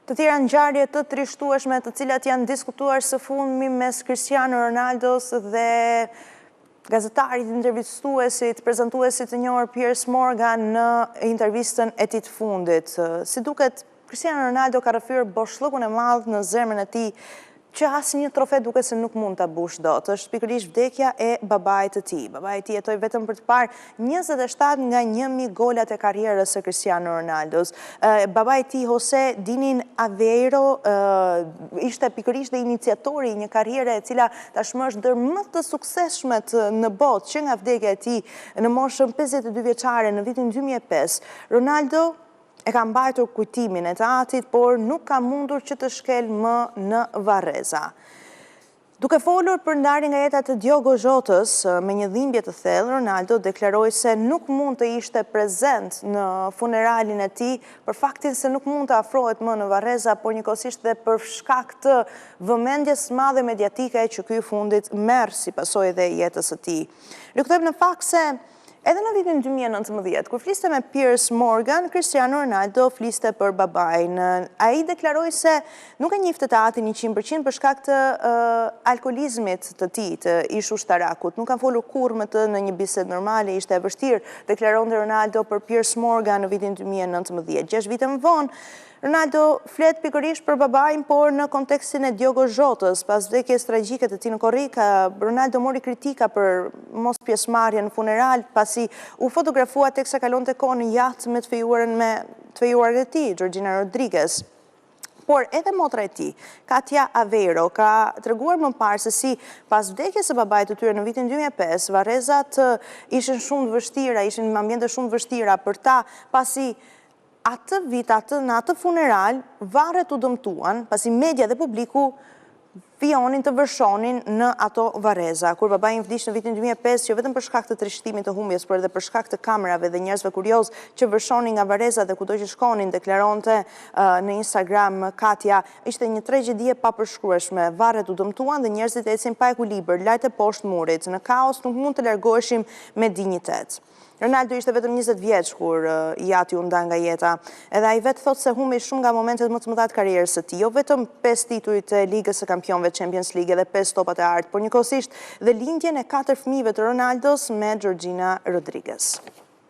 Të tjera ngjarje të trishtueshme të cilat janë diskutuar së fundmi mes Cristiano Ronaldos dhe gazetarit, intervistuesit, prezantuesit të njohur Piers Morgan në intervistën e tij të fundit. Si duket, Cristiano Ronaldo ka rrëfyer boshllëkun e madh në zemrën e tij që asnjë trofe duket se nuk mund ta bush dot. Është pikërisht vdekja e babait të tij. Babai i tij jetoi vetëm për të parë 27 nga 1000 golat e karrierës së Cristiano Ronaldos. Babai i tij, José Dinin Aveiro, ishte pikërisht dhe iniciatori i një karriere e cila tashmë është ndër më të suksesshmet në botë, që nga vdekja e tij në moshën 52 vjeçare në vitin 2005. Ronaldo e ka mbajtur kujtimin e të atit, por nuk ka mundur që të shkel më në varreza. Duke folur për ndarjen nga jeta të Diogo Jotës me një dhimbje të thellë, Ronaldo deklaroi se nuk mund të ishte prezent në funeralin e tij për faktin se nuk mund të afrohet më në varreza, por njëkohësisht dhe për shkak të vëmendjes së madhe mediatike që ky i fundit merr si pasojë dhe jetës së tij. Rikthejmë në fakt se edhe në vitin 2019, kur fliste me Piers Morgan, Cristiano Ronaldo fliste për babain. Ai deklaroi se nuk e njihte të atin 100% për shkak të alkoolizmit të tij, të ish ushtarakut. Nuk kanë folur kurrë me të në një bisedë normale, ishte e vështirë, deklaronte Ronaldo për Piers Morgan në vitin 2019. 6 vite më vonë, Ronaldo flet pikërisht për babain, por në kontekstin e Diogo Jotës. Pas vdekjes tragjike të tij në korrikë, Ronaldo mori kritika për mos pjesëmarrje në funeral, pasi u fotografua teksa kalonte kohën në jaht me të fejuaren e tij, Georgina Rodriguez. Por edhe motra e tij, Katia Aveiro, ka treguar më parë se si pas vdekjes së babait të tyre në vitin 2005, varrezat ishin shumë të vështira, ishin në ambiente shumë të vështira për ta, pasi atë vit, në atë funeral, varret u dëmtuan, pasi media dhe publiku vijonin të vërshonin në ato varreza. Kur babai vdiq në vitin 2005, jo vetëm për shkak të trishtimit të humbjes, por edhe për shkak të kamerave dhe njerëzve kurioz që vërshonin nga varreza dhe kudo që shkonin, deklaronte në Instagram Katia, ishte një tragjedi e papërshkrueshme. Varret u dëmtuan dhe njerëzit ecin pa ekuilibër, lart e poshtë murit. Në kaos nuk mund të largoheshim me dinjitet. Ronaldo ishte vetëm 20 vjeç kur jati u nda nga jeta. Edhe ai vetë thotë se humbi shumë nga momentet më të mëdha të karrierës së tij, jo vetëm 5 titujt e Ligës së Kampionëve, Champions League dhe 5 topat e artë, por njëkohësisht dhe lindjen e 4 fëmijëve të Ronaldos me Georgina Rodriguez.